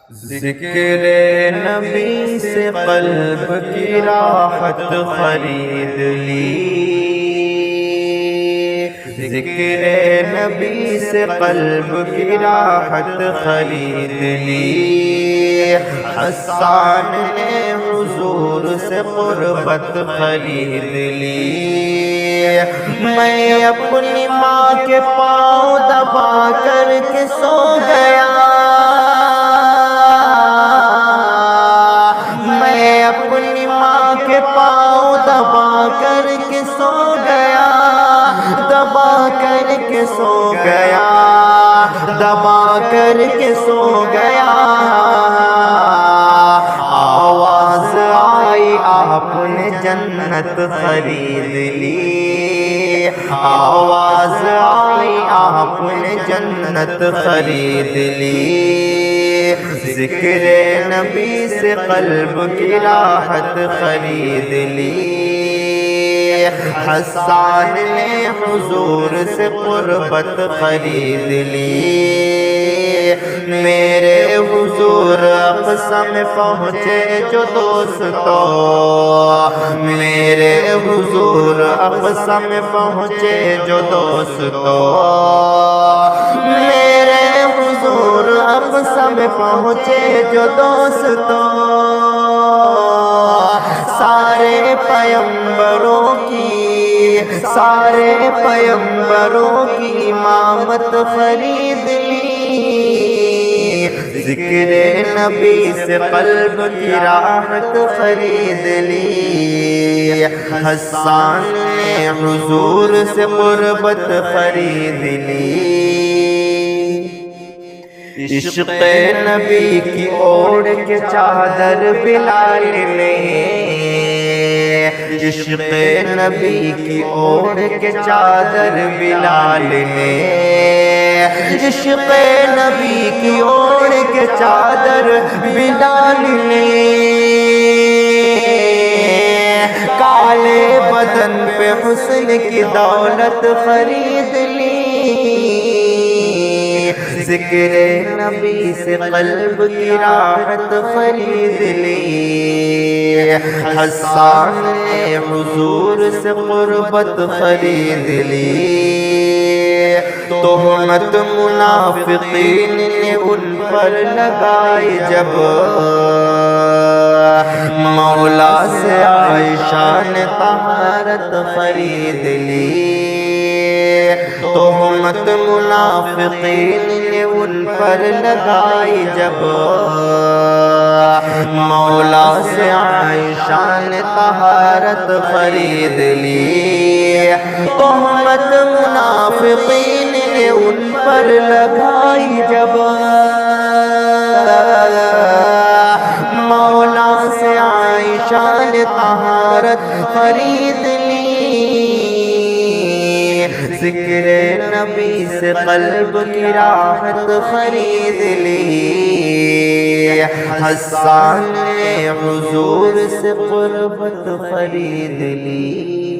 ذکر نبی سے قلب کی راحت خرید لی، ذکر نبی سے قلب کی راحت خرید لی، حسان نے حضور سے قربت خرید لی، میں اپنی ماں کے پاؤں دبا کر کے سو گیا، میں اپنی ماں کے پاؤں دبا کر کے سو گیا، دبا کر کے سو گیا، دبا کر کے سو گیا، آواز آئی آپ نے جنت خرید لی، آواز آئی آپ نے جنت خرید لی، ذکر نبی سے قلب کی راحت خرید لی، حسان نے حضور سے قربت خرید لی، میرے حضور اقصی میں پہنچے جو دوستو، میرے حضور اقصی میں پہنچے جو دوستو، میرے حضور اقصی میں پہنچے جو دوستو، سارے پیمبروں کی، سارے پیمبروں کی امامت خرید لی، ذکر نبی سے قلب کی راحت خرید لی، حسان نے حضور سے قربت خرید لی، عشق نبی کی اوڑھ کے چادر بلال نے، عشق نبی کی اوڑھ کے چادر بلال نے، عشق نبی کی اوڑھ کے چادر بلال نے، کالے بدن پہ حسن کی دولت خرید لی، ذکر نبی سے قلب کی راحت خرید لی، حسان نے حضور سے قربت خرید لی، تہمت منافقین نے ان پر لگائی جب، مولا سے عائشہ نے طہارت خرید لی، تہمت منافقین نے ان پر لگائی جب، مولا سے عائشہ نے طہارت خرید لی، تہمت منافقین نے ان پر لگائی جب، مولا سے عائشہ نے طہارت خرید لی، ذکر نبی سے قلب کی راحت خرید لی، حسان نے حضور سے قربت خرید لی۔